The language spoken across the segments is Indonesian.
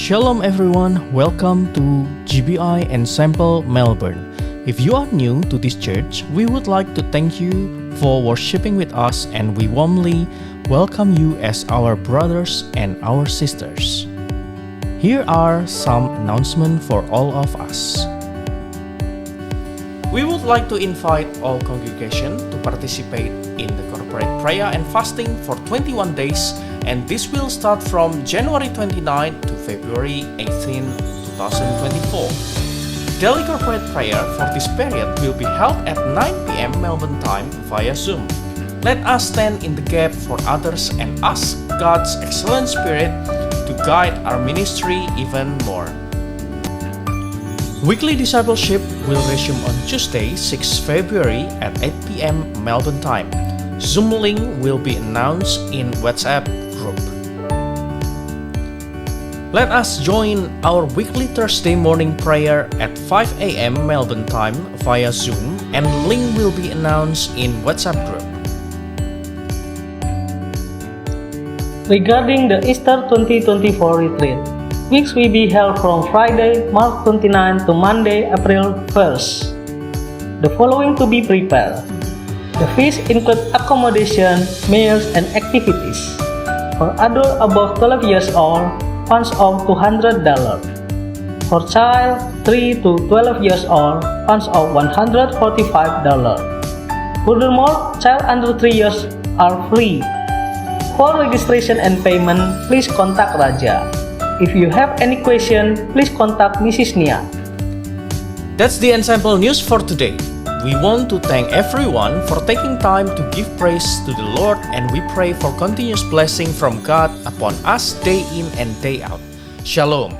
Shalom everyone, welcome to GBI Ensemble Melbourne. If you are new to this church, we would like to thank you for worshiping with us and we warmly welcome you as our brothers and our sisters. Here are some announcements for all of us. We would like to invite all congregation to participate in the corporate prayer and fasting for 21 days, and this will start from January 29 to February 18, 2024. Daily corporate prayer for this period will be held at 9 p.m. Melbourne time via Zoom. Let us stand in the gap for others and ask God's excellent Spirit to guide our ministry even more. Weekly discipleship will resume on Tuesday, 6 February at 8 p.m. Melbourne time. Zoom link will be announced in WhatsApp group. Let us join our weekly Thursday morning prayer at 5 a.m. Melbourne time via Zoom, and link will be announced in WhatsApp group. Regarding the Easter 2024 retreat, which will be held from Friday, March 29 to Monday, April 1st. The following to be prepared. The fees include accommodation, meals, and activities. For adults above 12 years old, funds of $200. For child 3 to 12 years old, funds of $145. Furthermore, child under 3 years are free. For registration and payment, please contact Raja. If you have any question, please contact Mrs. Nia. That's the ensemble news for today. We want to thank everyone for taking time to give praise to the Lord, and we pray for continuous blessing from God upon us day in and day out. Shalom.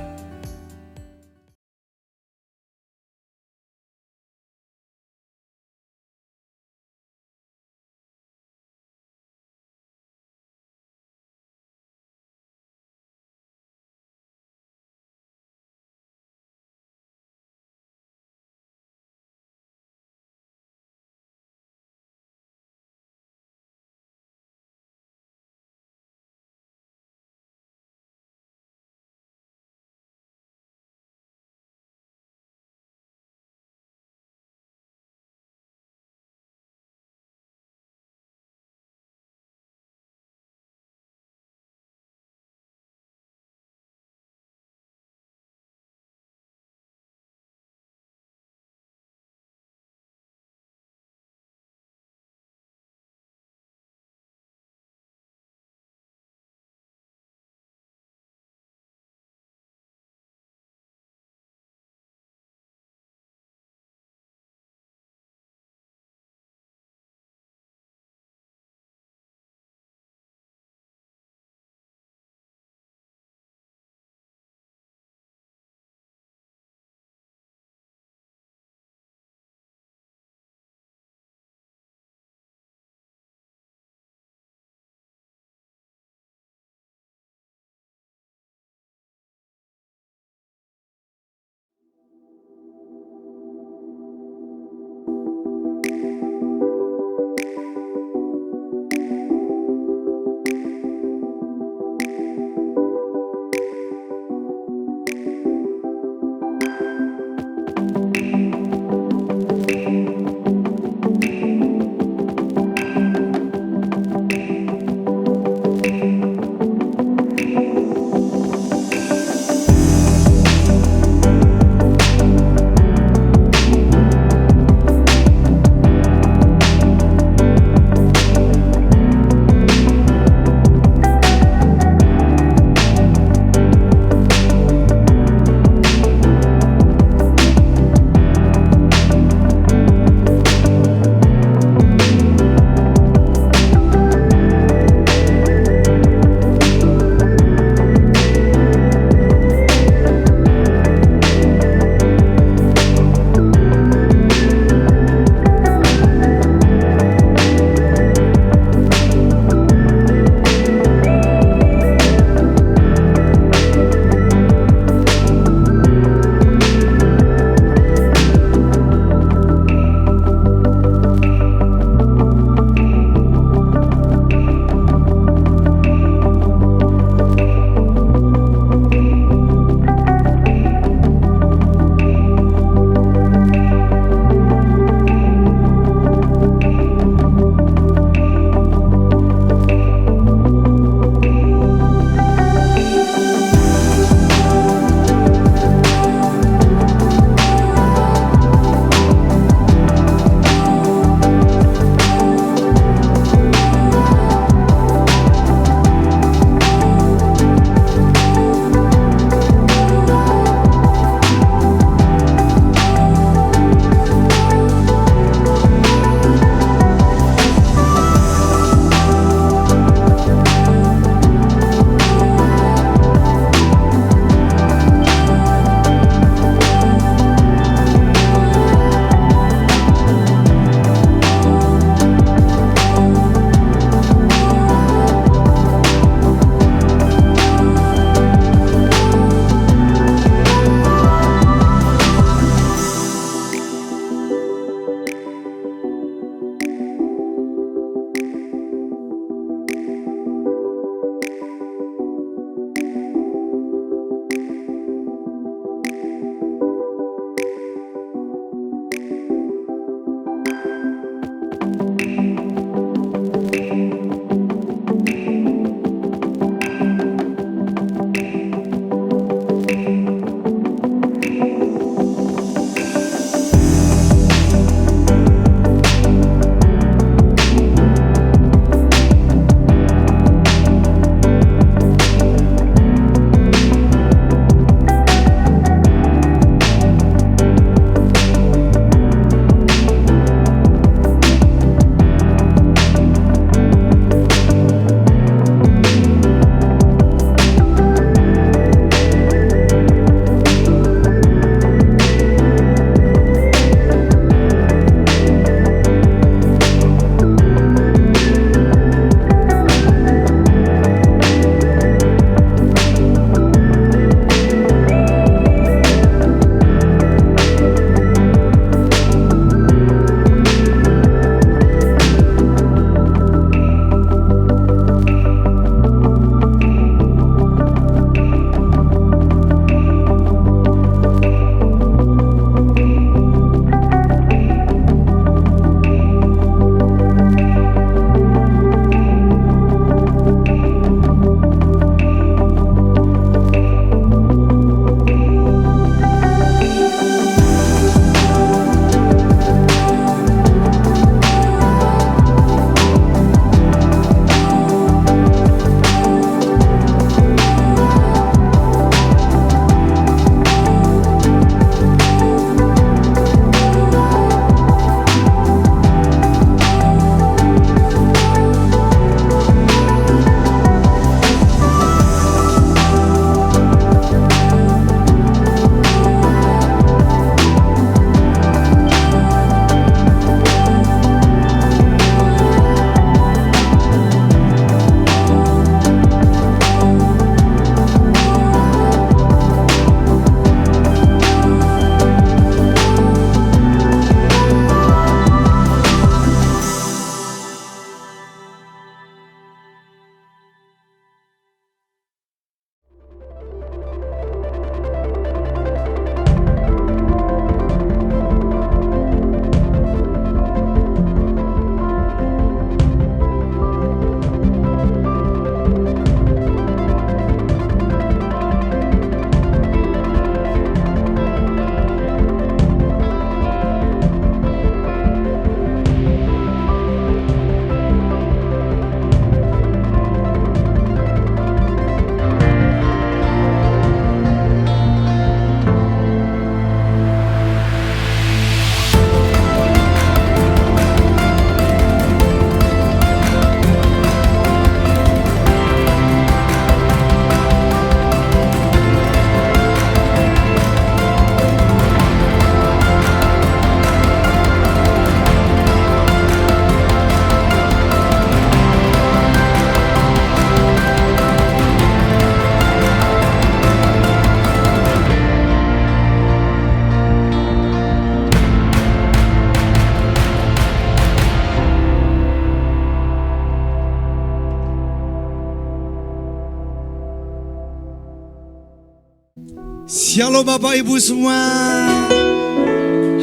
Shalom Bapak Ibu semua.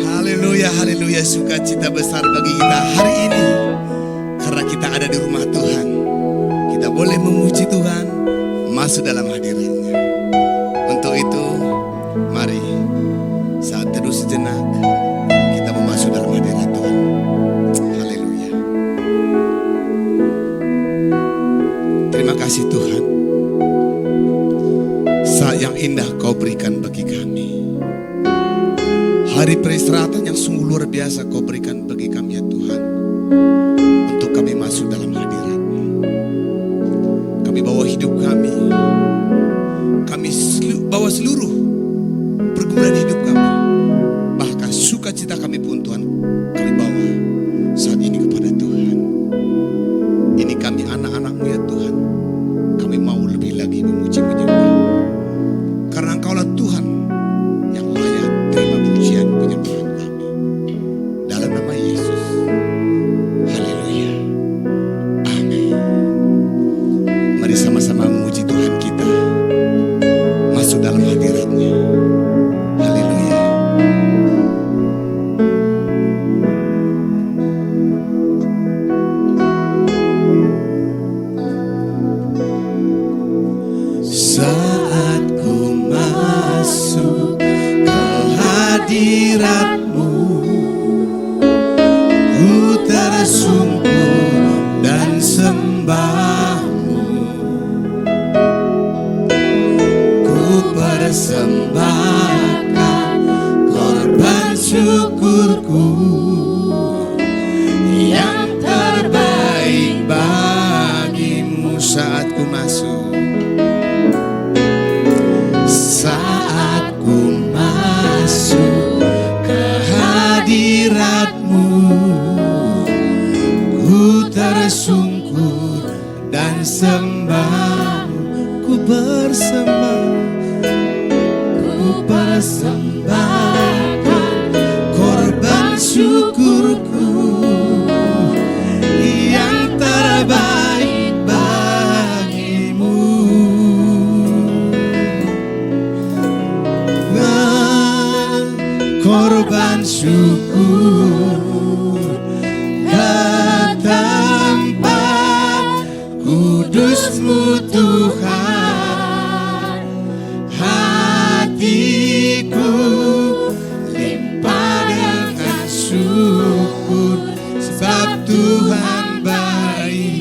Haleluya, haleluya. Sukacita besar bagi kita hari ini. Karena kita ada di rumah Tuhan. Kita boleh memuji Tuhan, masuk dalam hadirat-Nya. Untuk itu, mari saat teduh sejenak, kita mau masuk dalam hadirat Tuhan. Haleluya. Terima kasih Tuhan. Saat yang indah Kau berikan bagi kami. Hari peristirahatan yang sungguh luar biasa Kau berikan bagi kami ya Tuhan. Untuk kami masuk dalam hadirat-Mu. Kami bawa hidup kami. Kami bawa seluruh pergumulan hidup kami. Bahkan sukacita kami pun Tuhan kami bawa saat ini kepada Tuhan. Ini kami anak-anak-Mu ya Tuhan. Kami mau lebih lagi memuji menyembah. Karena Engkaulah Tuhan yang layak terima pujian penyembahan kami. Dalam nama Yesus. Haleluya. Amin. Mari sama-sama memuji Tuhan kita. Masuk dalam hadirat-Nya. Haleluya. Saat ku masuk ke hadirat-Mu, ku tersungkur dan sembah-Mu. Ku persembahkan korban syukurku yang terbaik bagi-Mu saat ku masuk. Saat ku masuk ke hadirat-Mu, ku tersungkur dan sembah-Mu. Ku persembahkan korban syukurku yang terbaik bagi-Mu. Korban syukur ke tempat kudus-Mu Tuhan. Hatiku limpah dengan syukur sebab Tuhan baik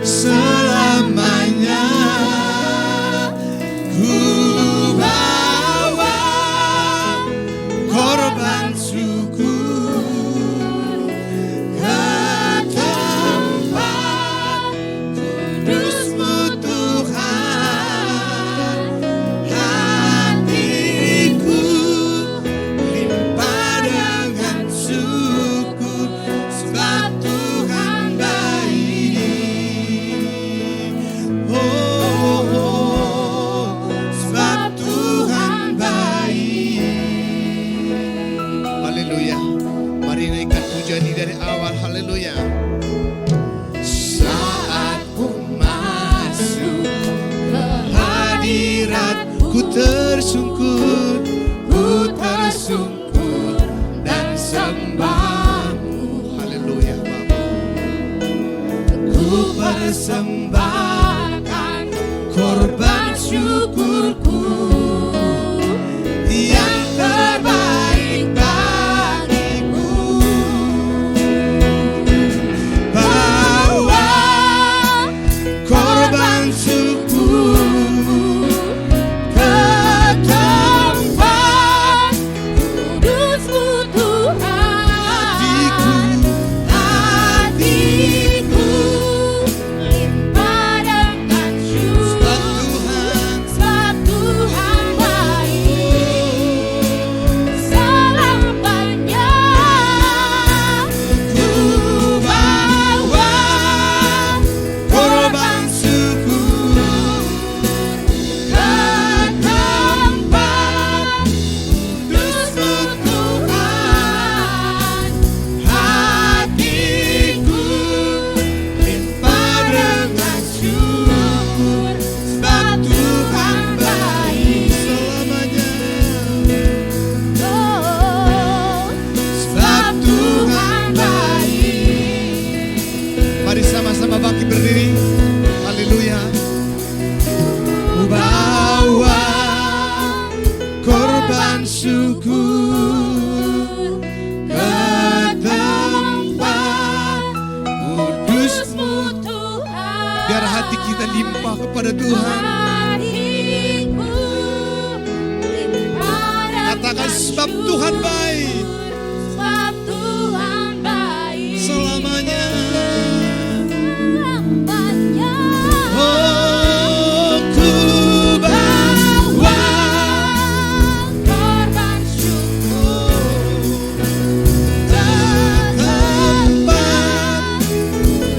selamanya. Ku korban syukur ke tempat kudus-Mu Tuhan. Hatiku limpah dengan syukur sebab Tuhan baik. Sebab Tuhan baik. Haleluya. Mari naikkan pujian ini dari awal. Haleluya. Saat ku masuk ke hadirat, ku tersungkur dan sembah-Mu. Haleluya Bapa. Ku persembahkan korban syukurku yang terbaik bagimu. Bawa korban syukur ke tempat kudus-Mu Tuhan. Hatiku limpah dengan syukur sebab Tuhan bangkit berdiri. Haleluya. Ku bawa korban syukur ke tempat kudus-Mu Tuhan. Biar hati kita limpah kepada Tuhan. Katakan sebab Tuhan baik. Sebab Tuhan baik. Selamanya. Oh, ku bawa korban syukur ke tempat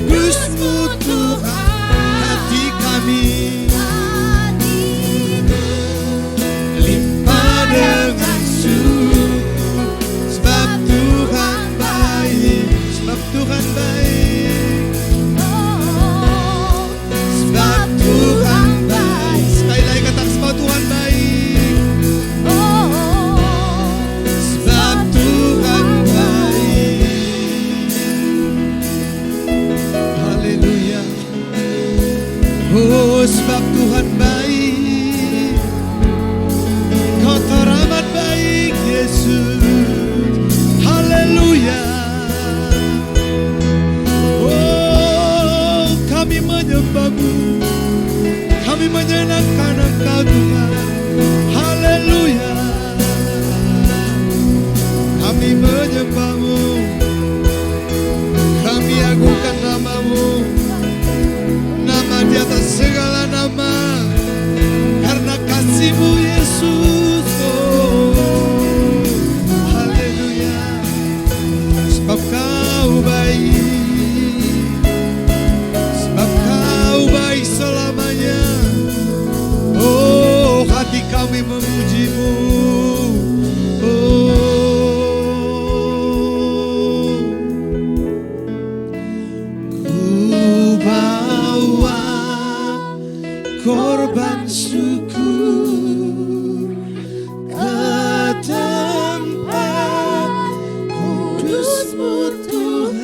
kudus-Mu Tuhan. Hati kami limpah dengan syukur. Sebab Tuhan baik. Sebab Tuhan baik. Sebab Tuhan baik. Sekali lagi katakan sebab Tuhan baik. Sebab Tuhan baik. Haleluya. Oh, sebab Tuhan baik. Kau teramat baik, Yesus. Haleluya. Oh, kami menyembah-Mu. Kami menyenangkan Engkau, Tuhan. Haleluya. Kami menyembah-Mu. Kami agungkan nama-Mu. Nama di atas segala nama. Karena kasih-Mu, Yesus. Oh, haleluya. Sebab Kau baik. Sebab Kau baik selamanya. Oh, hati kami memuji-Mu. Oh, ku bawa korban syukur ke tempat kudus-Mu Tuhan.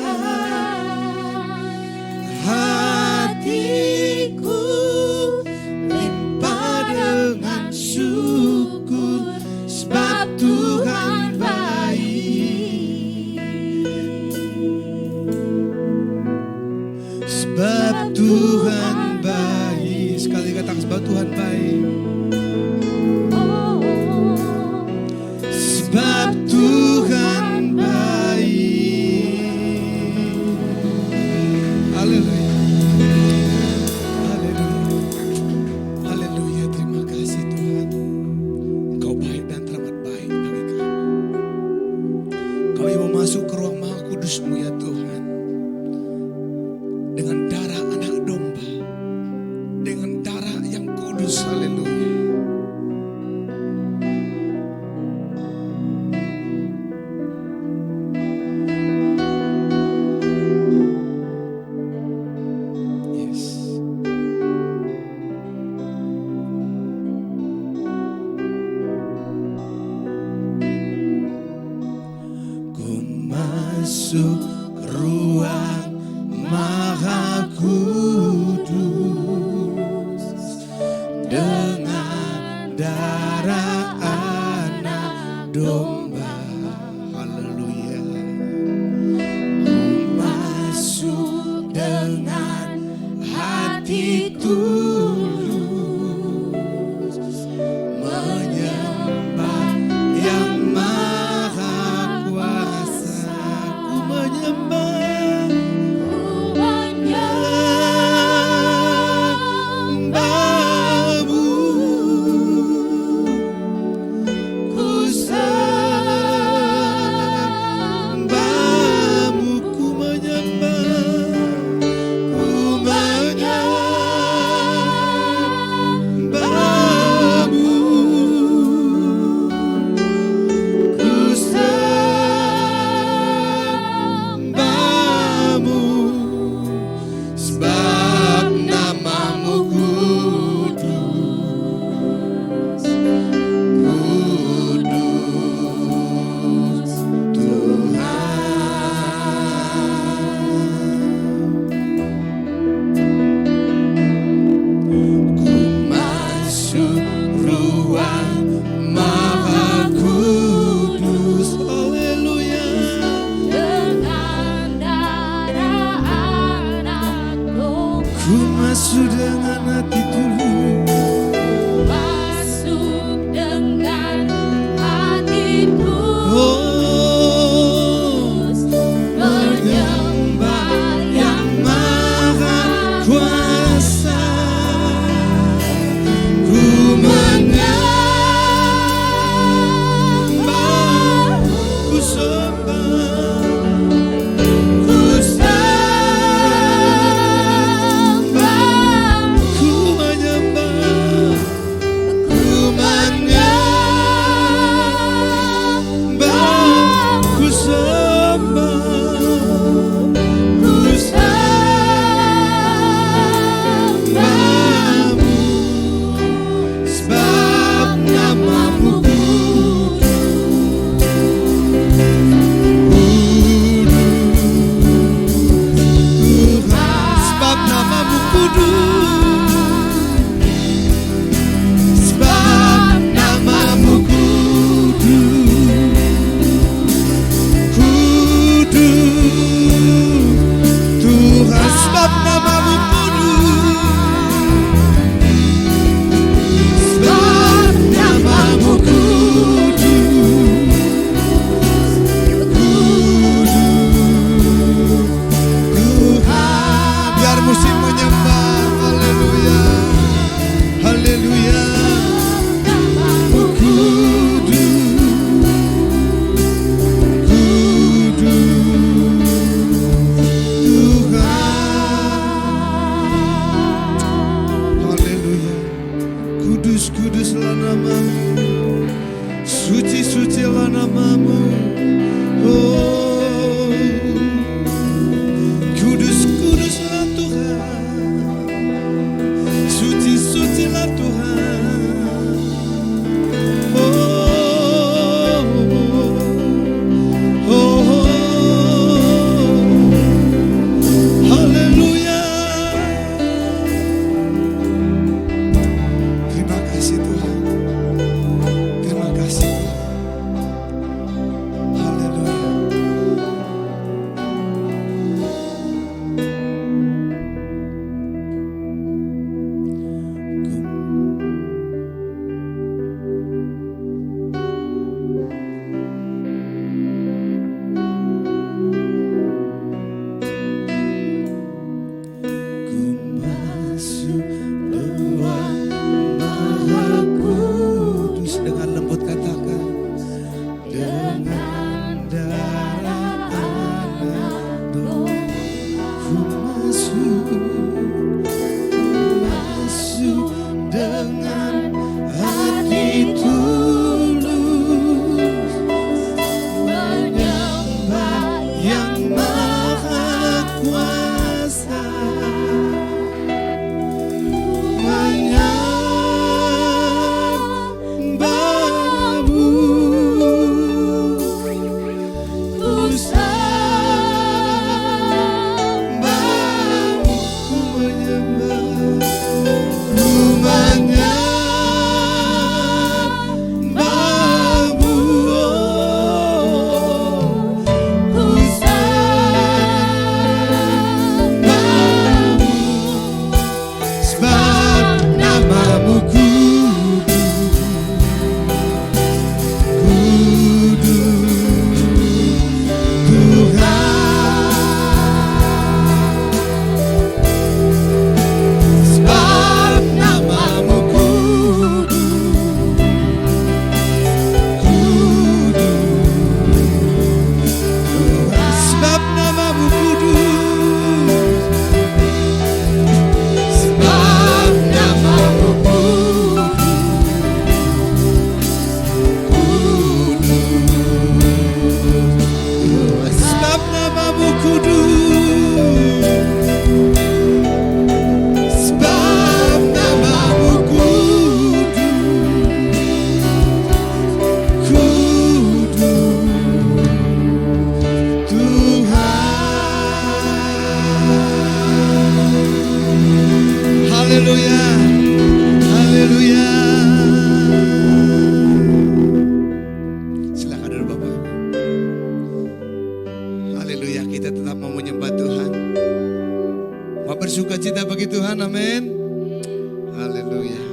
Hatiku limpah dengan syukur. Sebab Tuhan baik. Sebab Tuhan baik. Sekali katakan sebab Tuhan baik. Sebab Tuhan baik. Haleluya. Haleluya. Haleluya. Terima kasih Tuhan. Engkau baik dan teramat baik bagi kami. Kami mau masuk ke ruang maha kudus-Mu ya Tuhan. Dengan darah anak domba. Dengan darah yang kudus. Haleluya. Yes. Ku masuk ke ruang maha kudus dengan darah anak domba. Haleluya. Ku masuk dengan hati tulus menyembah yang maha kuasa. Ku menyembah menyembah-Mu. Ku sembah-Mu. Ku menyembah. Ku Ku masuk dengan hati tulus. Masuk dengan hati Oh, tulus, menyembah yang maha kuasa. Ku menyembah, ku sembah, ku sembah, ku menyembah, ku menyembah, ku sembah, ku sembahmu, sebab namamu sebab namamu kudus, sebab namamu kudus, kudus, Tuhan, sebab namamu kudus, sebab namamu Tuhan, biar musim menyembah, haleluya, haleluya, namamu kudus, kudus, Tuhan, haleluya, kudus, kuduslah namamu, suci, sucilah namamu, oh, kudus, kuduslah Tuhan, suci, sucilah Tuhan, oh, oh, oh, haleluya. Terima kasih Tuhan, terima kasih Tuhan, haleluya. Ku masuk Tuhan Maha Kudus, dengan lembut katakan, dengan darah anakmu ku masuk dengan hati tulus, menyembah yang maha kuasa, menyembahmu, ku sembahmu, ku menyembah, ku menyembahmu, ku sembahmu, sebab namamu kudus, Tuhan, sebab namamu kudus, sebab namamu kudus, sebab namamu kudus, sebab namamu kudus, sebab namamu kudus, kudus, Tuhan, haleluya, haleluya. Silakan duduk Bapak Ibu. Haleluya, kita tetap mau menyembah Tuhan. Mau bersuka cita bagi Tuhan, amin. Haleluya.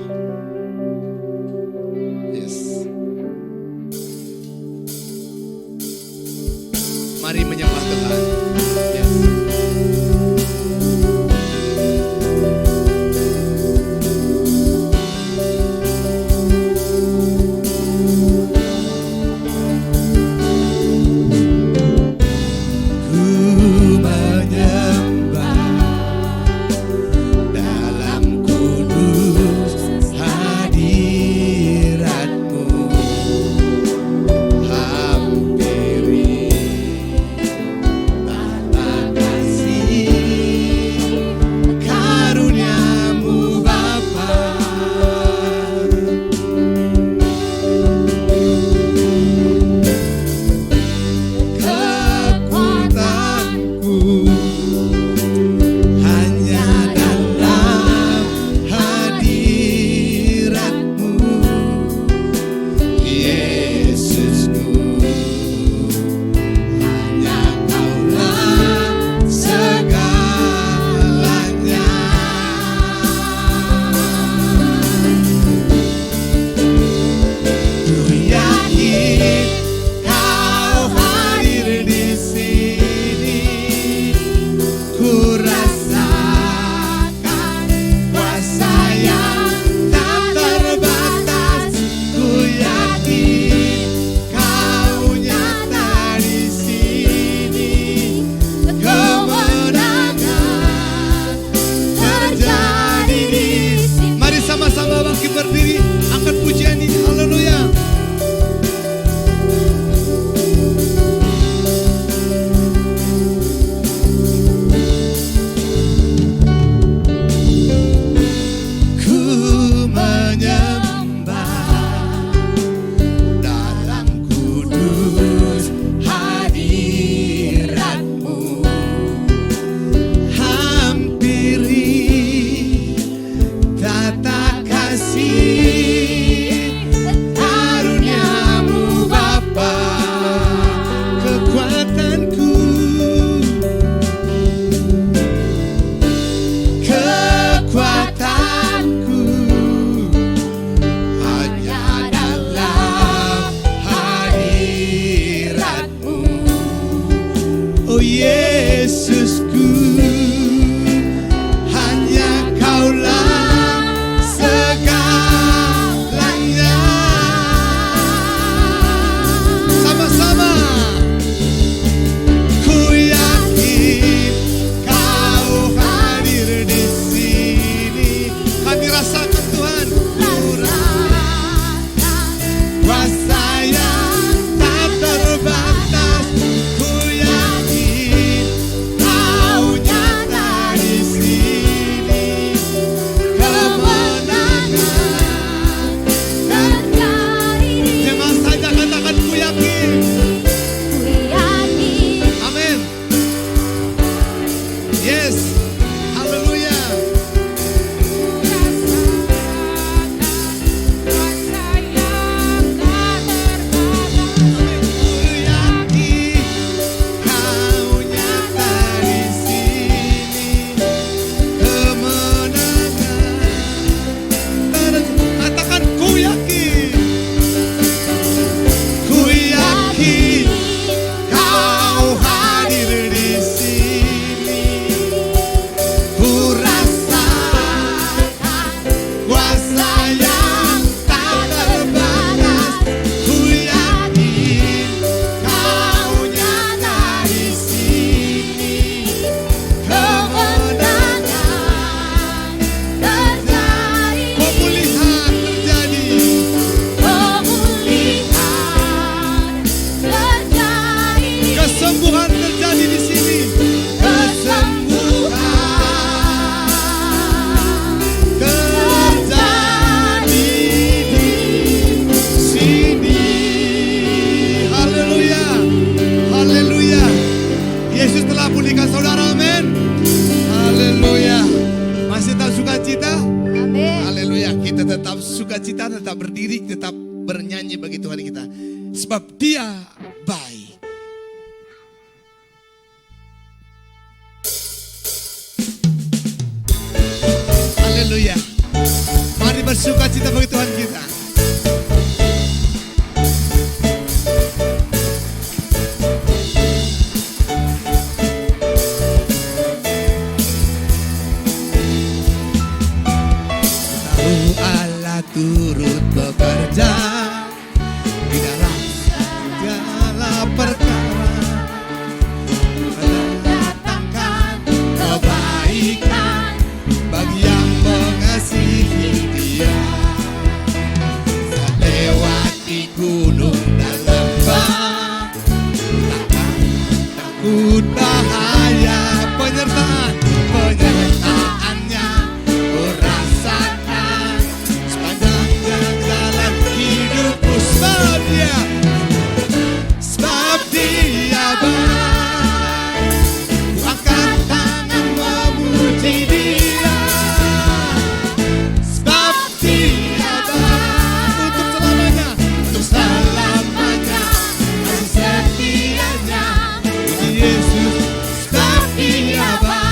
Yes. Mari menyembah Tuhan. Yes. Berdiri, angkat pujian ini, haleluya. Ku menyembah dalam kudus hadirat-Mu, hampiri tata kasih karunia-Mu Bapa, kekuatanku, kekuatanku hanya dalam hadirat-Mu. Oh Yesusku, hanya Kaulah segalanya. Sama-sama. Ku yakin Kau hadir di sini. Kami rasakan Tuhan. Kuasa yang tak terbatas. Ku yakin Kau nyata di sini. Kemenangan jemaat saja katakan ku yakin. Amin. Yes. Haleluya. Ku yakin Kau nyata di sini. Kemenangan. Katakan ku yakin. Ku yakin Kau hadir di sini. Ku rasakan kuasa yang tak terbatas. Ku yakin Kau nyata di sini. Kemenangan terjadi. Pemulihan terjadi. Kesembuhan terjadi di sini. Kesembuhan terjadi di sini. Haleluya. Haleluya. Yesus telah pulihkan saudara, amin. Haleluya. Masih tetap sukacita? Haleluya. Kita tetap sukacita, tetap berdiri, tetap bernyanyi bagi Tuhan kita. Sebab Dia baik. Haleluya. Mari bersuka cita bagi Tuhan kita. Tahu Allah turut bekerja di dalam segala perkara, mendatangkan kebaikan bagi yang mengasihi Dia. Saat lewati gunung dan lembah, takkan takut bahaya. Penyertaannya ku rasakan sepanjang jalan hidupku. Sebab Dia baik, ku angkat tangan memuji Dia. Sebab Dia baik, untuk selamanya kasih setianya. Puji Yesus, sebab Dia baik.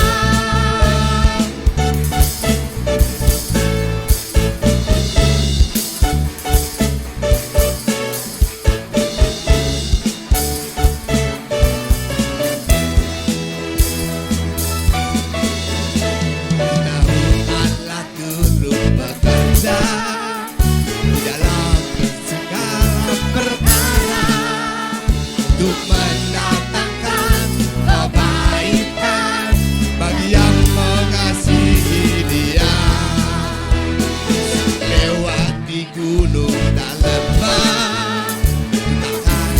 Allah turut bekerja di dalam segala perkara untuk mendatangkan kebaikan bagi yang mengasihi Dia. Lewati gunung dan lembah, takkan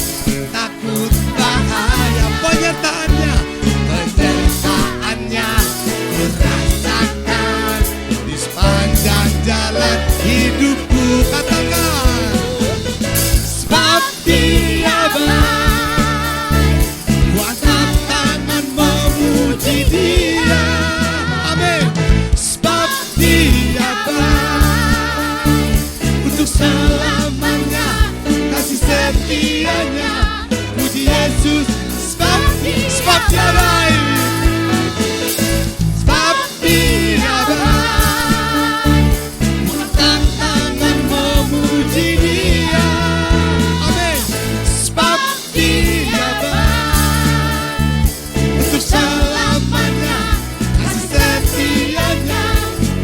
takut bahaya. Penyertaannya ku rasakan di sepanjang jalan hidupku. Katakan, sebab Dia baik, ku angkat tangan memuji Dia. Amin. Sebab Dia baik, untuk selamanya kasih setianya. Puji Yesus, sebab Dia baik. Sebab Dia baik, ku angkat tangan memuji Dia. Amin. Sebab Dia baik, untuk selamanya kasih setianya.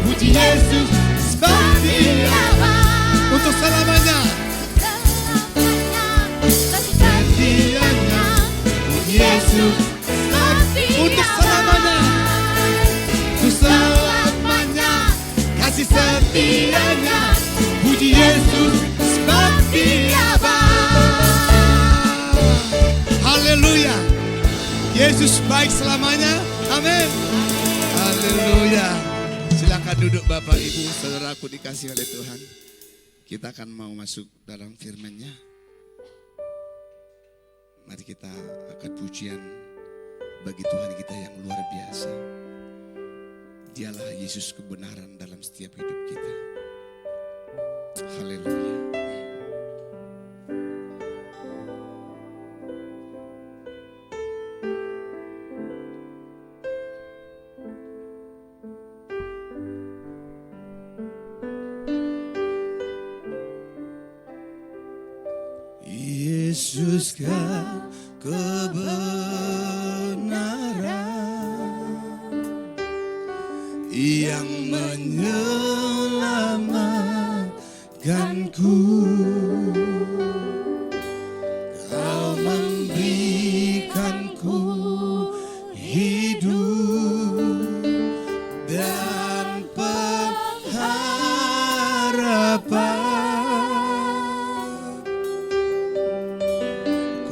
Puji Yesus, sebab Dia baik, untuk selamanya setianya. Puji Yesus, untuk selamanya, untuk selamanya kasih setianya. Puji Yesus, sebab Dia baik. Haleluya. Yesus baik selamanya. Amin. Haleluya. Silakan duduk Bapak Ibu Saudaraku dikasih oleh Tuhan. Kita akan mau masuk dalam firman-Nya. Mari kita angkat pujian bagi Tuhan kita yang luar biasa. Dialah Yesus kebenaran dalam setiap hidup kita. Haleluya. Yesus kau kebenaran yang menyelamatkanku. Kau memberikanku hidup dan pengharapan.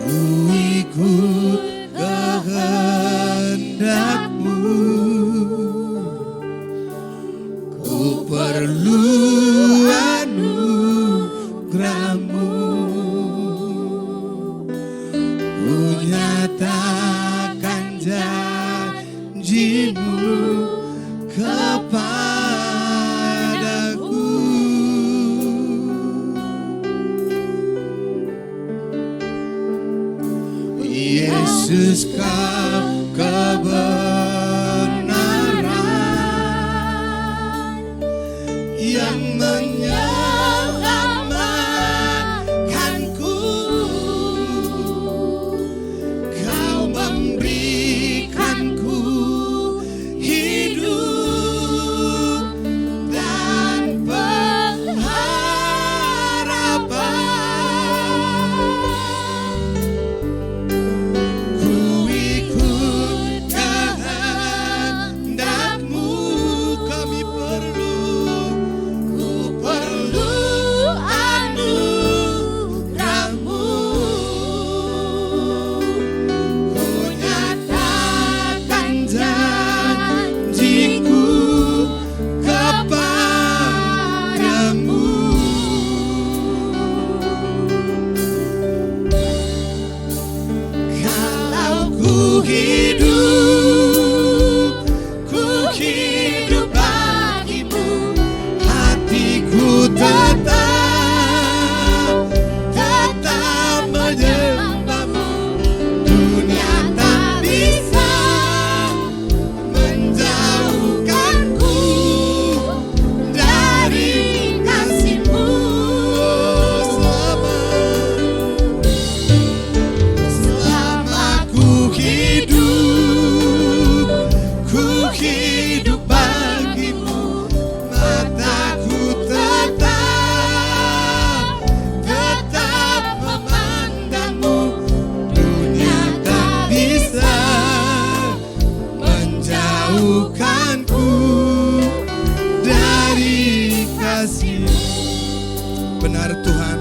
Ku ikut kehendak-Mu, ku perlu anugerah-Mu. Ku nyatakan janji-Mu kepadaku. Yesus kau kebenaran Benar Tuhan,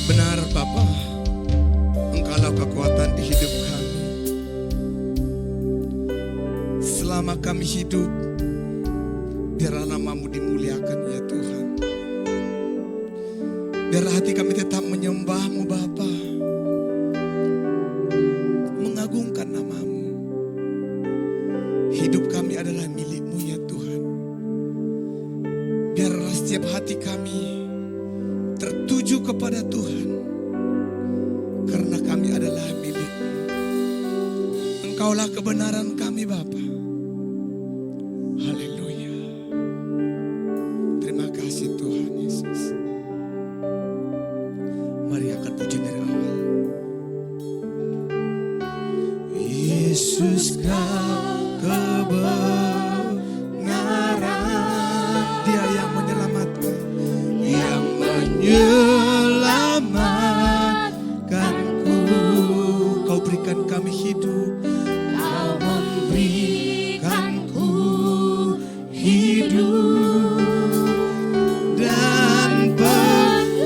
benar Bapa, Engkaulah kekuatan di hidup kami. Selama kami hidup, biarlah nama-Mu dimuliakan ya Tuhan. Biarlah hati kami tetap menyembah-Mu Bapa, mengagungkan nama-Mu. Hidup kami adalah milik-Mu ya Tuhan. Biarlah setiap hati kami tertuju kepada Tuhan, karena kami adalah milik-Mu. Engkaulah kebenaran kami Bapa. Haleluya. Terima kasih Tuhan Yesus. Mari angkat pujian dari awal. Yesus Kau kebenaran, Dia yang menyelamatkan, yang menyelamatkanku. Kau berikan kami hidup, Kau memberikanku hidup dan pengharapan.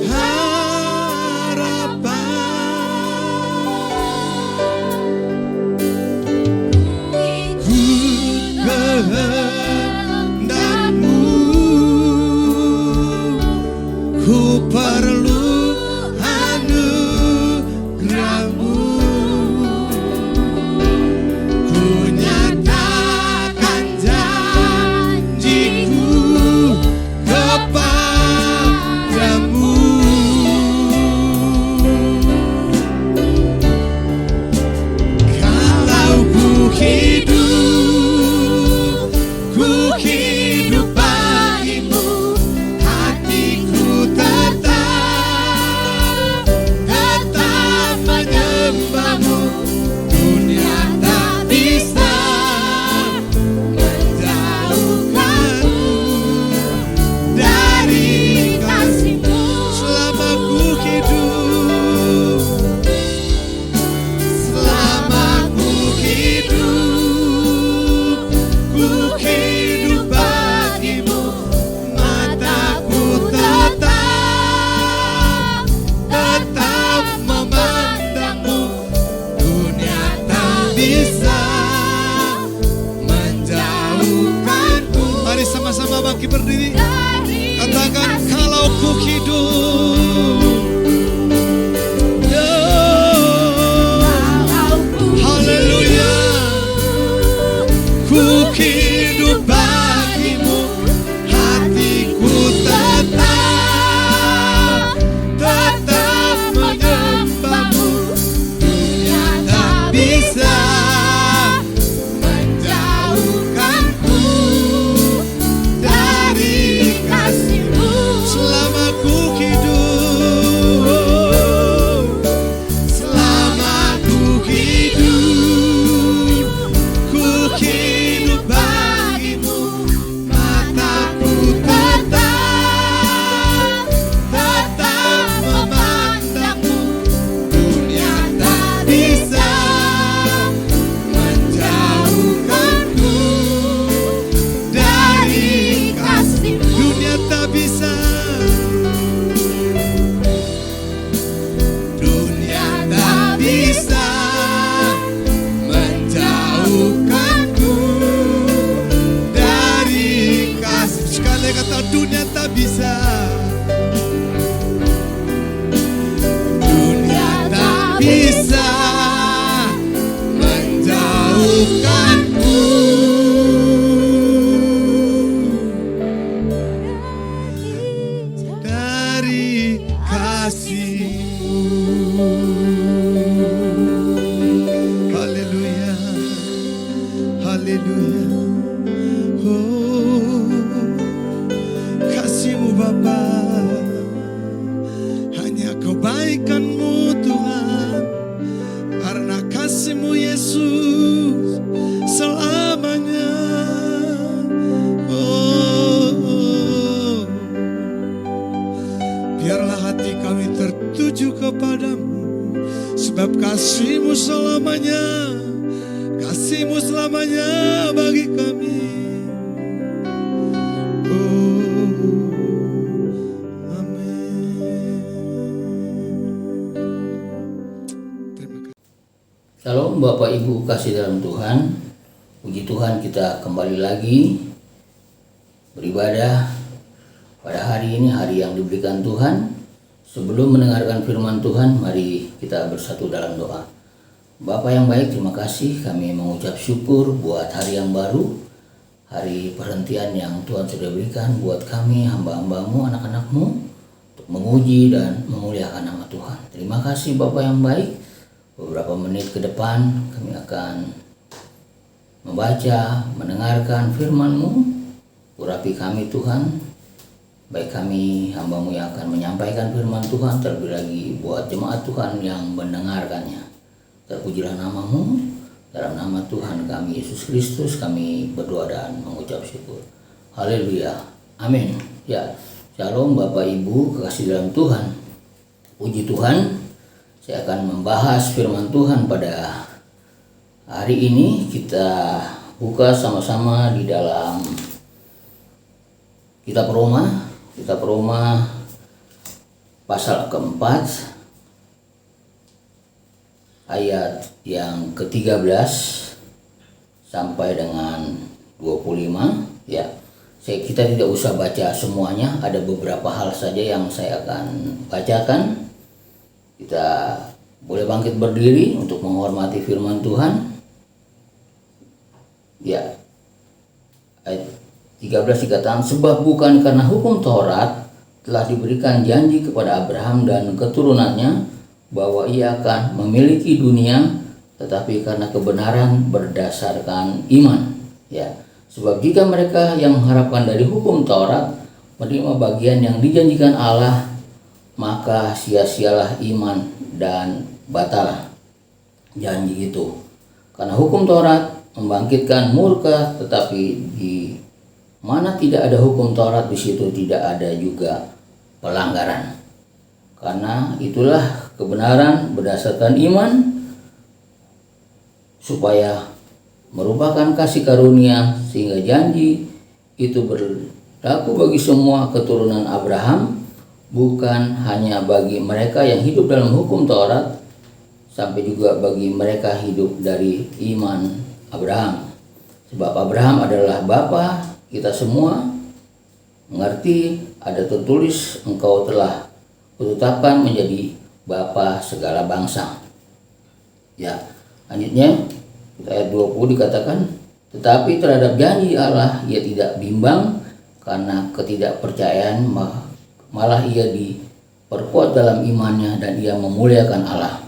Kehendak-Mu, ku perlu anugerah-Mu. Ku nyatakan janjiku kepadamu. Kalau ku hidup bagimu, hatiku tetap menyembah-Mu. Dunia tak bisa menjauhkanku dari kasih-Mu. Selama ku hidup, ku hidup bagimu. Mataku tetap memandang-Mu. Dunia tak bisa menjauhkanku. Mari sama-sama bangkit berdiri. Katakan, kalau ku hidup. Haleluya. Ku hidup bagimu, hatiku tetap menyembah-Mu. Dunia tak bisa menjauhkanku dari kasih-Mu. Selama ku hidup, ku hidup bagimu. Mataku tetap memandang-Mu. Dunia tak bisa menjauhkanku dari kasih-Mu. Dunia tak bisa. Dunia tak bisa menjauhkanku dari kasih. Sekali kata, dunia tak bisa. Dunia tak bisa menjauhkanku dari kasih-Mu. Haleluya, haleluya. Oh, kasih-Mu Bapa, hanya kebaikan-Mu Tuhan, karena kasih-Mu Yesus selamanya. Oh, biarlah hati kami tertuju kepadamu, sebab kasih-Mu selamanya, kasih-Mu selamanya bagi kami. Oh, Shalom Bapak Ibu kasih dalam Tuhan. Puji Tuhan, kita kembali lagi beribadah pada hari ini, hari yang diberikan Tuhan. Sebelum mendengarkan firman Tuhan, mari kita bersatu dalam doa. Bapa yang baik, terima kasih, kami mengucap syukur buat hari yang baru, hari perhentian yang Tuhan sudah berikan buat kami, hamba-hambamu, anak-anakmu, untuk menguji dan memuliakan nama Tuhan. Terima kasih Bapa yang baik. Beberapa menit ke depan kami akan membaca, mendengarkan firman-Mu. Urapi kami Tuhan, baik kami hamba-Mu yang akan menyampaikan firman Tuhan, terlebih lagi buat jemaat Tuhan yang mendengarkannya. Terpujilah nama-Mu, dalam nama Tuhan kami Yesus Kristus kami berdoa dan mengucap syukur. Haleluya, amin. Ya, shalom Bapak Ibu kekasih dalam Tuhan. Puji Tuhan, saya akan membahas firman Tuhan pada hari ini. Kita buka sama-sama di dalam Kitab Roma pasal keempat ayat yang ke-13 sampai dengan 25 ya. Kita tidak usah baca semuanya, ada beberapa hal saja yang saya akan bacakan. Kita boleh bangkit berdiri untuk menghormati firman Tuhan. Ya, ayat 13 dikatakan, sebab bukan karena hukum Taurat telah diberikan janji kepada Abraham dan keturunannya bahwa ia akan memiliki dunia, tetapi karena kebenaran berdasarkan iman. Ya, sebab jika mereka yang mengharapkan dari hukum Taurat menerima bagian yang dijanjikan Allah, maka sia-sialah iman dan batal janji itu. Karena hukum Taurat membangkitkan murka, tetapi di mana tidak ada hukum Taurat, di situ tidak ada juga pelanggaran. Karena itulah kebenaran berdasarkan iman, supaya merupakan kasih karunia, sehingga janji itu berlaku bagi semua keturunan Abraham, bukan hanya bagi mereka yang hidup dalam hukum Taurat, sampai juga bagi mereka hidup dari iman Abraham. Sebab Abraham adalah bapa kita semua. Mengerti, ada tertulis, engkau telah kutetapkan menjadi bapa segala bangsa. Ya, lanjutnya ayat 20 dikatakan, tetapi terhadap janji Allah ia tidak bimbang, karena ketidakpercayaan malah ia diperkuat dalam imannya, dan ia memuliakan Allah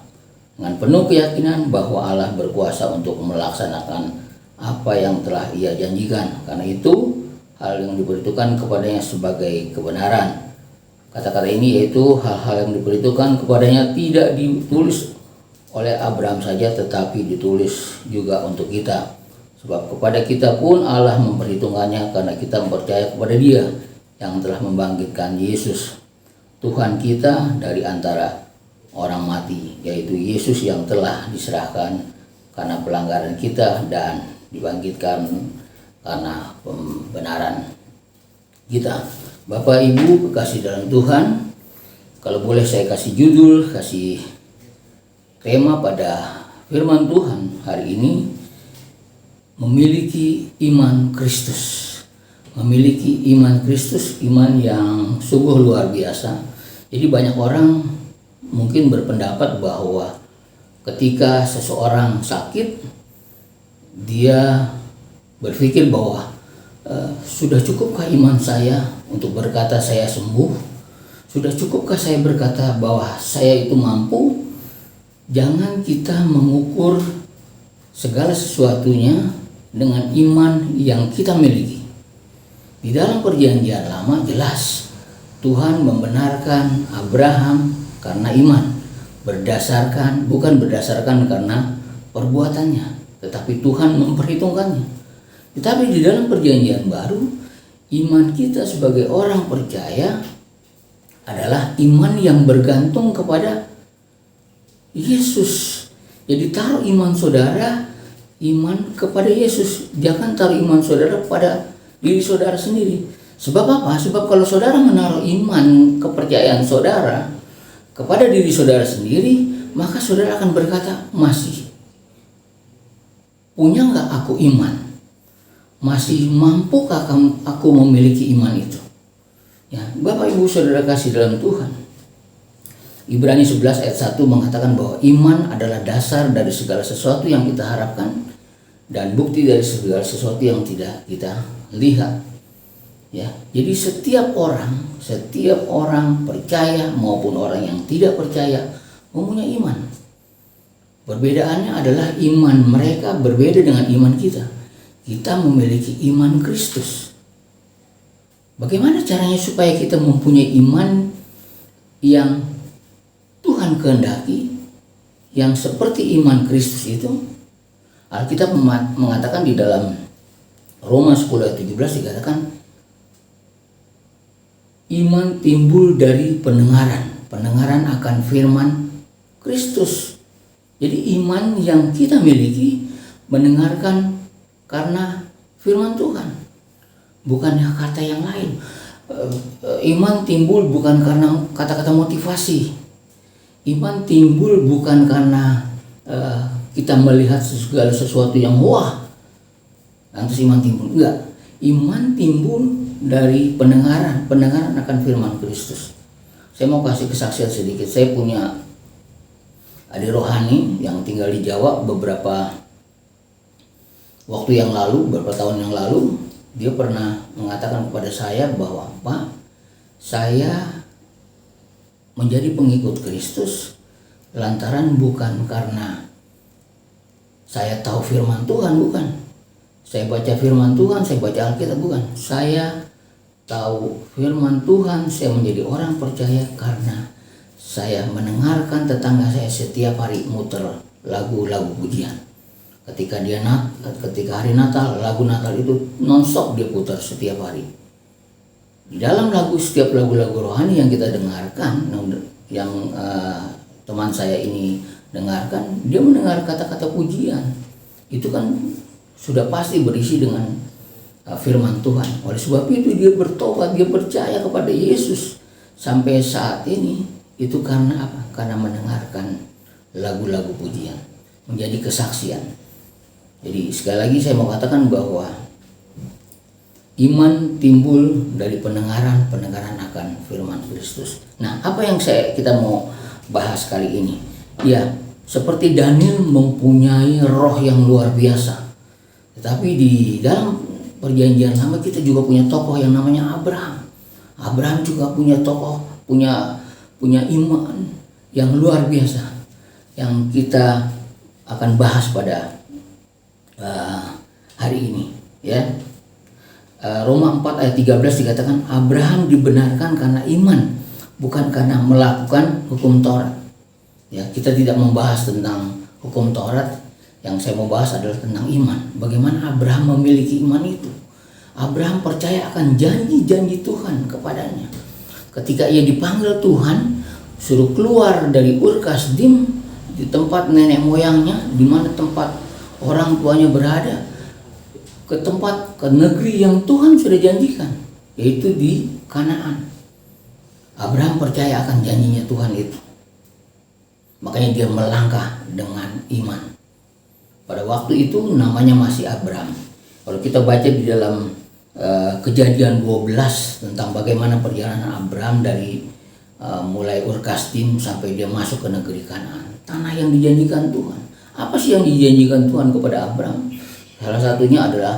dengan penuh keyakinan bahwa Allah berkuasa untuk melaksanakan apa yang telah ia janjikan. Karena itu hal yang diberitakan kepadanya sebagai kebenaran. Kata-kata ini yaitu hal-hal yang diberitakan kepadanya tidak ditulis oleh Abraham saja, tetapi ditulis juga untuk kita. Sebab kepada kita pun Allah memperhitungkannya, karena kita percaya kepada Dia yang telah membangkitkan Yesus, Tuhan kita, dari antara orang mati, yaitu Yesus yang telah diserahkan karena pelanggaran kita dan dibangkitkan karena pembenaran kita. Bapak Ibu kekasih dalam Tuhan, kalau boleh saya kasih judul, kasih tema pada firman Tuhan hari ini, memiliki iman Kristus. Memiliki iman Kristus, iman yang sungguh luar biasa. Jadi banyak orang mungkin berpendapat bahwa ketika seseorang sakit, dia berpikir bahwa sudah cukupkah iman saya untuk berkata saya sembuh? Sudah cukupkah saya berkata bahwa saya itu mampu? Jangan kita mengukur segala sesuatunya dengan iman yang kita miliki. Di dalam perjanjian lama jelas Tuhan membenarkan Abraham karena iman, bukan berdasarkan karena perbuatannya, tetapi Tuhan memperhitungkannya. Tetapi di dalam perjanjian baru, iman kita sebagai orang percaya adalah iman yang bergantung kepada Yesus. Jadi taruh iman saudara, iman kepada Yesus. Jangan taruh iman saudara pada diri saudara sendiri. Sebab apa? Sebab kalau saudara menaruh iman kepercayaan saudara kepada diri saudara sendiri, maka saudara akan berkata, masih punya nggak aku iman? Masih mampukah aku memiliki iman itu? Ya, Bapak Ibu Saudara kasih dalam Tuhan. Ibrani 11 ayat 1 mengatakan bahwa iman adalah dasar dari segala sesuatu yang kita harapkan dan bukti dari segala sesuatu yang tidak kita lihat. Ya, jadi setiap orang percaya maupun orang yang tidak percaya mempunyai iman. Perbedaannya adalah iman mereka berbeda dengan iman kita. Kita memiliki iman Kristus. Bagaimana caranya supaya kita mempunyai iman yang Tuhan kehendaki, yang seperti iman Kristus itu? Alkitab mengatakan di dalam Roma 10 ayat 17 dikatakan iman timbul dari pendengaran akan firman Kristus. Jadi iman yang kita miliki mendengarkan karena firman Tuhan, bukannya kata yang lain. Iman timbul bukan karena kata-kata motivasi. Iman timbul bukan karena kita melihat segala sesuatu yang wah, lantas iman timbul. Enggak. Iman timbul dari pendengaran akan firman Kristus. Saya mau kasih kesaksian sedikit. Saya punya adik rohani yang tinggal di Jawa beberapa waktu yang lalu, beberapa tahun yang lalu. Dia pernah mengatakan kepada saya bahwa, Pak, saya menjadi pengikut Kristus lantaran bukan karena saya tahu firman Tuhan, bukan. Saya baca firman Tuhan, saya baca Alkitab, bukan. Saya tahu firman Tuhan, saya menjadi orang percaya karena saya mendengarkan tetangga saya setiap hari muter lagu-lagu pujian. Ketika hari Natal, lagu Natal itu nonstop dia putar setiap hari. Di dalam setiap lagu-lagu rohani yang kita dengarkan, yang teman saya ini dengarkan, dia mendengar kata-kata pujian. Itu kan sudah pasti berisi dengan firman Tuhan. Oleh sebab itu dia bertobat, dia percaya kepada Yesus sampai saat ini. Itu karena apa? Karena mendengarkan lagu-lagu pujian, menjadi kesaksian. Jadi sekali lagi saya mau katakan bahwa iman timbul dari pendengaran akan firman Kristus. Nah, apa yang kita mau bahas kali ini? Ya, seperti Daniel mempunyai roh yang luar biasa. Tetapi di dalam perjanjian lama kita juga punya tokoh yang namanya Abraham. Abraham juga punya punya iman yang luar biasa yang kita akan bahas pada hari ini, ya. Roma 4 ayat 13 dikatakan Abraham dibenarkan karena iman, bukan karena melakukan hukum Taurat. Ya, kita tidak membahas tentang hukum Taurat. Yang saya mau bahas adalah tentang iman. Bagaimana Abraham memiliki iman itu? Abraham percaya akan janji-janji Tuhan kepadanya. Ketika ia dipanggil Tuhan, suruh keluar dari Ur Kasdim, di tempat nenek moyangnya, di mana tempat orang tuanya berada, ke negeri yang Tuhan sudah janjikan, yaitu di Kanaan. Abraham percaya akan janjinya Tuhan itu. Makanya dia melangkah dengan iman. Pada waktu itu namanya masih Abraham. Kalau kita baca di dalam Kejadian 12 tentang bagaimana perjalanan Abraham dari mulai Ur Kasdim sampai dia masuk ke negeri Kanaan, tanah yang dijanjikan Tuhan. Apa sih yang dijanjikan Tuhan kepada Abraham? Salah satunya adalah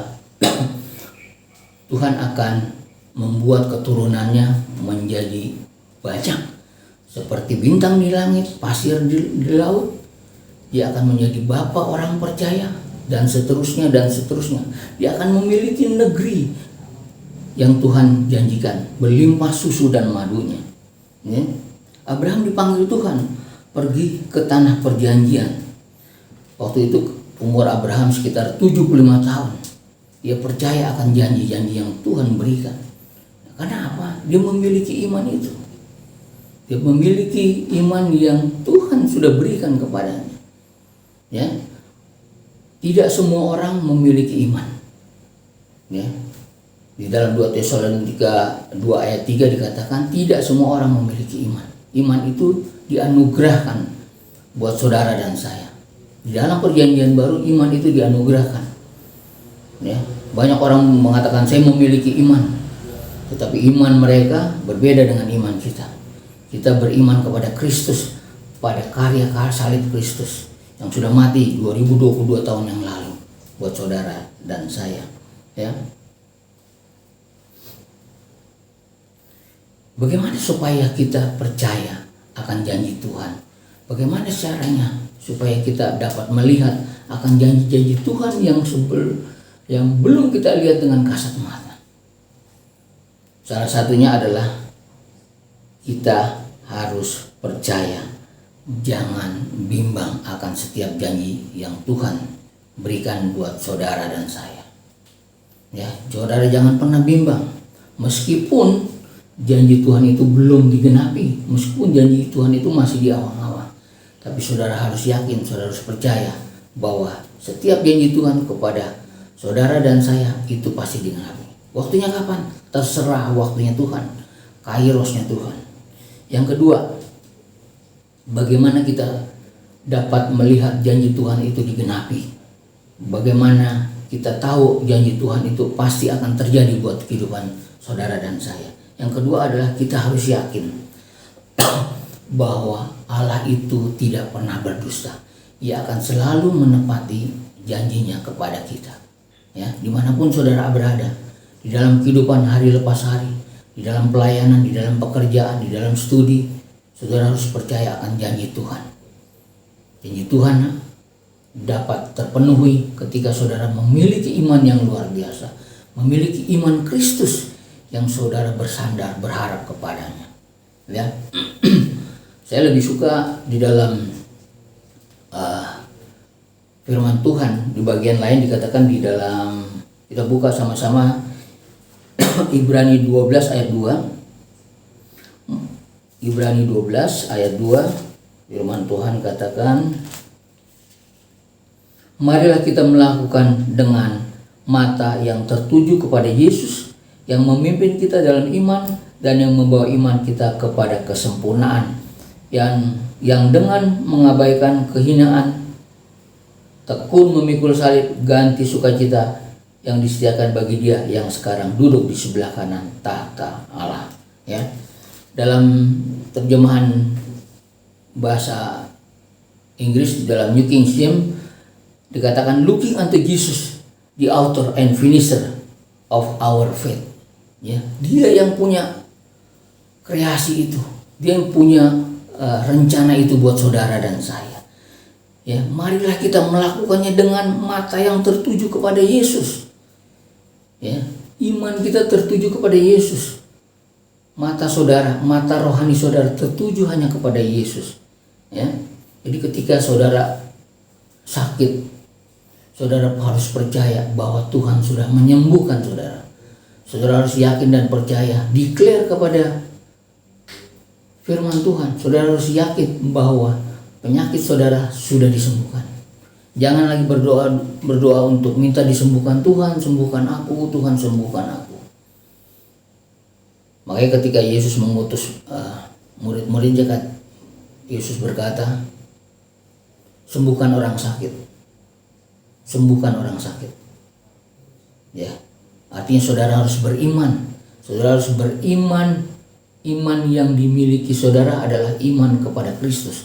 Tuhan akan membuat keturunannya menjadi banyak seperti bintang di langit, pasir di laut. Dia akan menjadi bapa orang percaya, dan seterusnya dan seterusnya. Dia akan memiliki negeri yang Tuhan janjikan, berlimpah susu dan madunya. Ya. Abraham dipanggil Tuhan pergi ke tanah perjanjian. Waktu itu umur Abraham sekitar 75 tahun. Dia percaya akan janji-janji yang Tuhan berikan. Karena apa? Dia memiliki iman itu. Dia memiliki iman yang Tuhan sudah berikan kepadanya. Ya. Tidak semua orang memiliki iman. Ya. Di dalam 2 Tesalonika 2 ayat 3 dikatakan tidak semua orang memiliki iman. Iman itu dianugerahkan buat saudara dan saya. Di dalam perjanjian baru iman itu dianugerahkan. Ya, banyak orang mengatakan saya memiliki iman, tetapi iman mereka berbeda dengan iman kita. Kita beriman kepada Kristus, pada karya salib Kristus yang sudah mati 2022 tahun yang lalu buat saudara dan saya. Ya. Bagaimana supaya kita percaya akan janji Tuhan? Bagaimana caranya supaya kita dapat melihat akan janji-janji Tuhan yang belum kita lihat dengan kasat mata? Salah satunya adalah kita harus percaya, jangan bimbang akan setiap janji yang Tuhan berikan buat saudara dan saya. Ya, saudara jangan pernah bimbang, meskipun janji Tuhan itu belum digenapi, meskipun janji Tuhan itu masih di awang-awang, tapi saudara harus yakin, saudara harus percaya bahwa setiap janji Tuhan kepada saudara dan saya itu pasti digenapi. Waktunya kapan? Terserah waktunya Tuhan, kairosnya Tuhan. Yang kedua, bagaimana kita dapat melihat janji Tuhan itu digenapi? Bagaimana kita tahu janji Tuhan itu pasti akan terjadi buat kehidupan saudara dan saya? Yang kedua adalah kita harus yakin bahwa Allah itu tidak pernah berdusta. Ia akan selalu menepati janjinya kepada kita. Ya, dimanapun saudara berada, di dalam kehidupan hari lepas hari, di dalam pelayanan, di dalam pekerjaan, di dalam studi, saudara harus percaya akan janji Tuhan. Janji Tuhan dapat terpenuhi ketika saudara memiliki iman yang luar biasa, memiliki iman Kristus yang saudara bersandar, berharap kepadanya. Ya, saya lebih suka di dalam firman Tuhan di bagian lain dikatakan di dalam, kita buka sama-sama Ibrani 12 ayat 2. Ibrani 12 ayat 2, firman Tuhan katakan, marilah kita melakukan dengan mata yang tertuju kepada Yesus yang memimpin kita dalam iman dan yang membawa iman kita kepada kesempurnaan, yang dengan mengabaikan kehinaan tekun memikul salib, ganti sukacita yang disediakan bagi Dia yang sekarang duduk di sebelah kanan tahta Allah. Ya, dalam terjemahan bahasa Inggris dalam New King James dikatakan, looking unto Jesus, the author and finisher of our faith. Ya, Dia yang punya kreasi itu, Dia yang punya rencana itu buat saudara dan saya. Ya, marilah kita melakukannya dengan mata yang tertuju kepada Yesus. Ya, iman kita tertuju kepada Yesus. Mata saudara, mata rohani saudara tertuju hanya kepada Yesus. Ya, jadi ketika saudara sakit, saudara harus percaya bahwa Tuhan sudah menyembuhkan saudara. Saudara harus yakin dan percaya, declare kepada firman Tuhan. Saudara harus yakin bahwa penyakit saudara sudah disembuhkan. Jangan lagi berdoa untuk minta disembuhkan, Tuhan sembuhkan aku, Tuhan sembuhkan aku. Makanya ketika Yesus mengutus murid-muridnya, Yesus berkata, sembuhkan orang sakit. Sembuhkan orang sakit. Ya, artinya saudara harus beriman. Saudara harus beriman. Iman yang dimiliki saudara adalah iman kepada Kristus.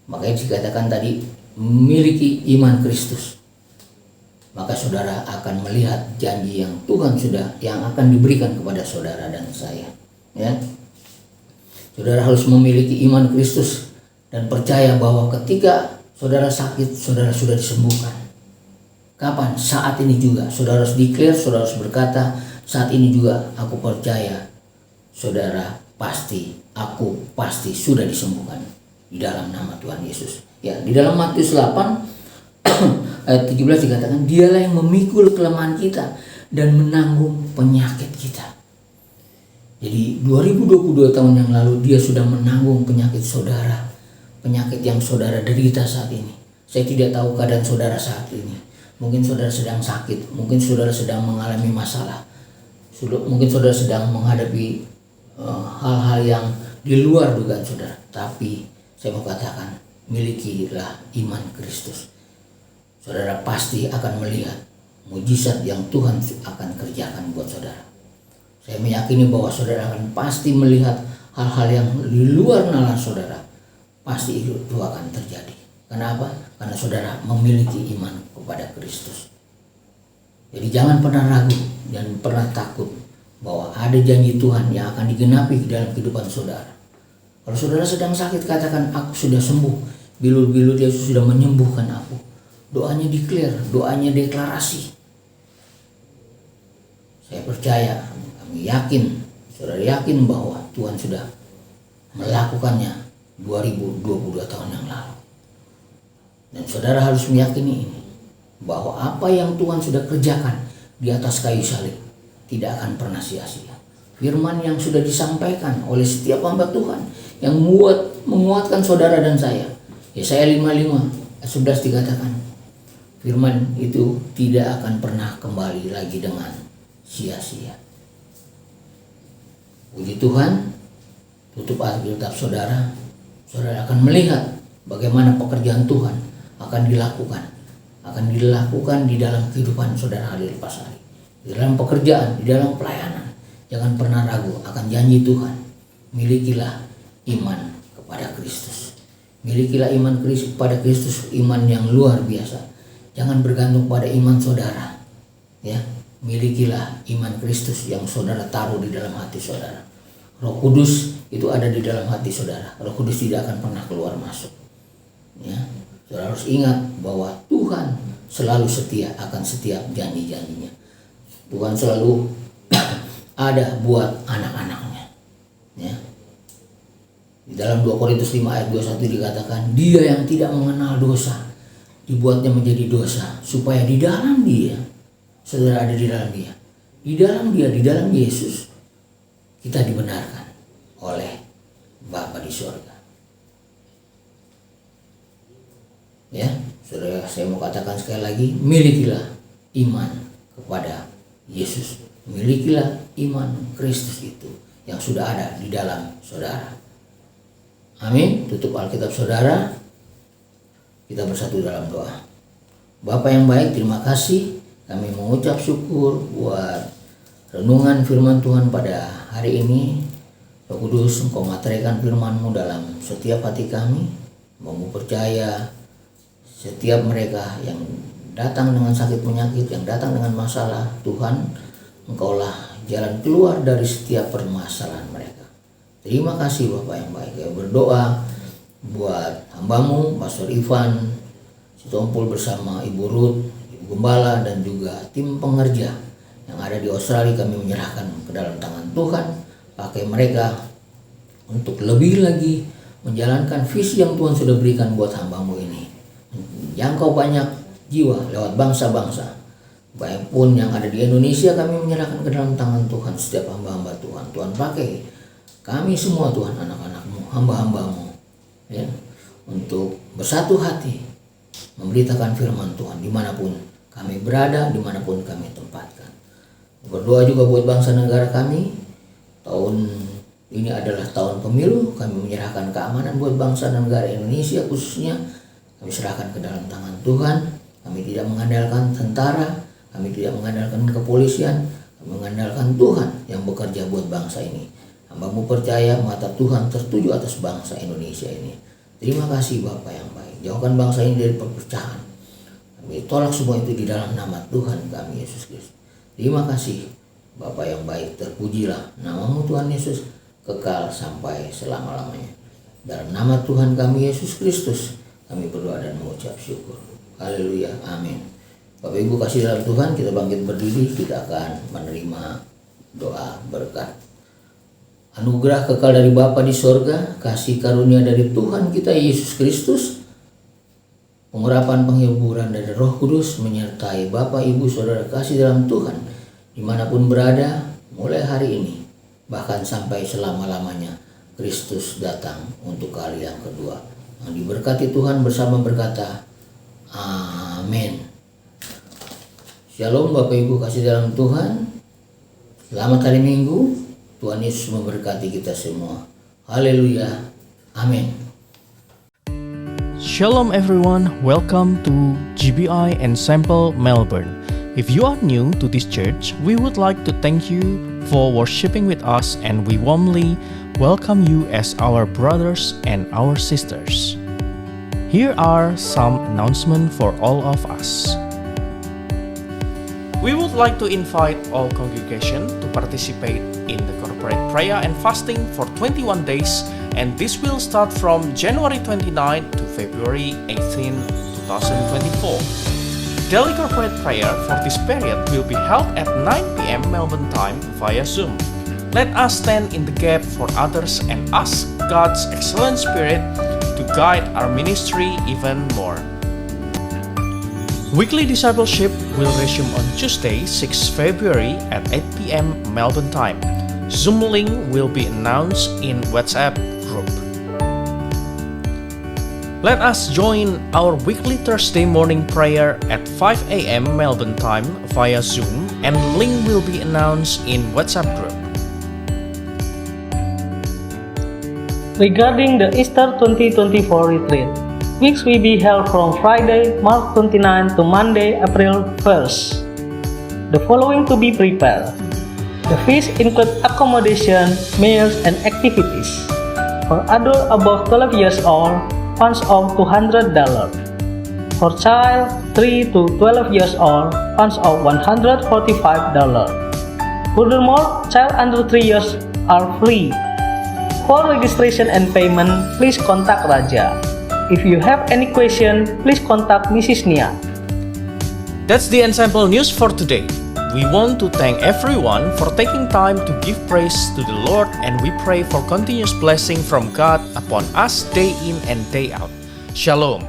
Makanya dikatakan tadi, memiliki iman Kristus, maka saudara akan melihat janji yang Tuhan yang akan diberikan kepada saudara dan saya. Ya, saudara harus memiliki iman Kristus dan percaya bahwa ketika saudara sakit, saudara sudah disembuhkan. Kapan? Saat ini juga. Saudara harus declare, saudara harus berkata, saat ini juga aku percaya, saudara aku pasti sudah disembuhkan di dalam nama Tuhan Yesus. Ya, di dalam Matius 8 ayat 17 dikatakan, dialah yang memikul kelemahan kita dan menanggung penyakit kita. Jadi 2022 tahun yang lalu Dia sudah menanggung penyakit saudara, penyakit yang saudara derita saat ini. Saya tidak tahu keadaan saudara saat ini. Mungkin saudara sedang sakit, mungkin saudara sedang mengalami masalah, mungkin saudara sedang menghadapi hal-hal yang di luar dugaan saudara. Tapi saya mau katakan, milikilah iman Kristus. Saudara pasti akan melihat mujizat yang Tuhan akan kerjakan buat saudara. Saya meyakini bahwa saudara akan pasti melihat hal-hal yang di luar nalar saudara. Pasti itu akan terjadi. Kenapa? Karena saudara memiliki iman kepada Kristus. Jadi jangan pernah ragu dan pernah takut bahwa ada janji Tuhan yang akan digenapi di dalam kehidupan saudara. Kalau saudara sedang sakit, katakan, aku sudah sembuh. Bilur-bilur Yesus sudah menyembuhkan aku. Doanya declare, doanya deklarasi. Saya percaya, kami yakin, saudara yakin bahwa Tuhan sudah melakukannya 2022 tahun yang lalu. Dan saudara harus meyakini ini, bahwa apa yang Tuhan sudah kerjakan di atas kayu salib tidak akan pernah sia-sia. Firman yang sudah disampaikan oleh setiap hamba Tuhan yang menguatkan saudara dan saya. Yesaya 55 ayat 11 dikatakan, firman itu tidak akan pernah kembali lagi dengan sia-sia. Puji Tuhan, tutup Alkitab saudara, saudara akan melihat bagaimana pekerjaan Tuhan akan dilakukan di dalam kehidupan saudara Halil Pasari, di dalam pekerjaan, di dalam pelayanan. Jangan pernah ragu akan janji Tuhan. Milikilah iman kepada Kristus. Milikilah iman kepada Kristus, iman yang luar biasa. Jangan bergantung pada iman saudara. Ya, milikilah iman Kristus yang saudara taruh di dalam hati saudara. Roh Kudus itu ada di dalam hati saudara. Roh Kudus tidak akan pernah keluar masuk. Ya, saudara harus ingat bahwa Tuhan selalu setia akan setiap janji-janjinya. Tuhan selalu ada buat anak-anaknya. Ya. Di dalam 2 Korintus 5 ayat 21 dikatakan, dia yang tidak mengenal dosa dibuatnya menjadi dosa, supaya di dalam dia, saudara ada di dalam dia, di dalam Yesus, kita dibenarkan oleh Bapa di surga. Ya, saudara, saya mau katakan sekali lagi, milikilah iman kepada Yesus. Milikilah iman Kristus itu yang sudah ada di dalam saudara. Amin. Tutup Alkitab saudara. Kita bersatu dalam doa. Bapa yang baik, terima kasih. Kami mengucap syukur buat renungan firman Tuhan pada hari ini. Roh Kudus, Engkau materaikan firman-Mu dalam setiap hati kami. Mau percaya setiap mereka yang datang dengan sakit penyakit, yang datang dengan masalah, Tuhan, Engkaulah jalan keluar dari setiap permasalahan mereka. Terima kasih Bapak yang baik. Saya berdoa buat hamba-Mu, Pastor Ivan Sitompul bersama Ibu Ruth, Ibu Gembala, dan juga tim pengerja yang ada di Australia. Kami menyerahkan ke dalam tangan Tuhan. Pakai mereka untuk lebih lagi menjalankan visi yang Tuhan sudah berikan buat hamba-Mu ini. Jangkau banyak jiwa lewat bangsa-bangsa. Baik pun yang ada di Indonesia, kami menyerahkan ke dalam tangan Tuhan setiap hamba-hamba Tuhan. Tuhan pakai kami semua Tuhan, anak-anak-Mu, hamba-hamba-Mu, ya, untuk bersatu hati memberitakan firman Tuhan dimanapun kami berada, dimanapun kami tempatkan. Berdoa juga buat bangsa negara kami. Tahun ini adalah tahun pemilu. Kami menyerahkan keamanan buat bangsa dan negara Indonesia khususnya. Kami serahkan ke dalam tangan Tuhan. Kami tidak mengandalkan tentara, kami tidak mengandalkan kepolisian, kami mengandalkan Tuhan yang bekerja buat bangsa ini. Hamba-Mu percaya mata Tuhan tertuju atas bangsa Indonesia ini. Terima kasih Bapa yang baik. Jauhkan bangsa ini dari perpecahan. Kami tolak semua itu di dalam nama Tuhan kami Yesus Kristus. Terima kasih Bapa yang baik. Terpujilah nama-Mu Tuhan Yesus, kekal sampai selama-lamanya. Dalam nama Tuhan kami Yesus Kristus kami berdoa dan mengucap syukur. Haleluya, amin. Bapak Ibu kasih dalam Tuhan, kita bangkit berdiri, kita akan menerima doa berkat. Anugerah kekal dari Bapa di sorga, kasih karunia dari Tuhan kita Yesus Kristus, pengurapan penghiburan dari Roh Kudus menyertai Bapak, Ibu, Saudara kasih dalam Tuhan dimanapun berada mulai hari ini, bahkan sampai selama-lamanya Kristus datang untuk kali yang kedua. Yang diberkati Tuhan bersama berkata, amin. Shalom Bapak Ibu kasih dalam Tuhan. Selamat hari Minggu. Tuhan Yesus memberkati kita semua. Haleluya. Amin. Shalom everyone, welcome to GBI Ensemble Melbourne. If you are new to this church, we would like to thank you for worshiping with us and we warmly welcome you as our brothers and our sisters. Here are some announcements for all of us. We would like to invite all congregation to participate in the corporate prayer and fasting for 21 days, and this will start from January 29 to February 18, 2024. Daily corporate prayer for this period will be held at 9 p.m. Melbourne time via Zoom. Let us stand in the gap for others and ask God's excellent Spirit to guide our ministry even more. Weekly discipleship will resume on Tuesday, 6 February at 8 p.m. Melbourne time. Zoom link will be announced in WhatsApp group. Let us join our weekly Thursday morning prayer at 5 a.m. Melbourne time via Zoom, and link will be announced in WhatsApp group. Regarding the Easter 2024 retreat, which will be held from Friday, March 29 to Monday, April 1st. The following to be prepared. The fees include accommodation, meals, and activities. For adults above 12 years old, funds of $200. For child 3 to 12 years old, funds of $145. Furthermore, child under 3 years are free. For registration and payment, please contact Raja. If you have any question, please contact Mrs. Nia. That's the Ensemble news for today. We want to thank everyone for taking time to give praise to the Lord, and we pray for continuous blessing from God upon us day in and day out. Shalom.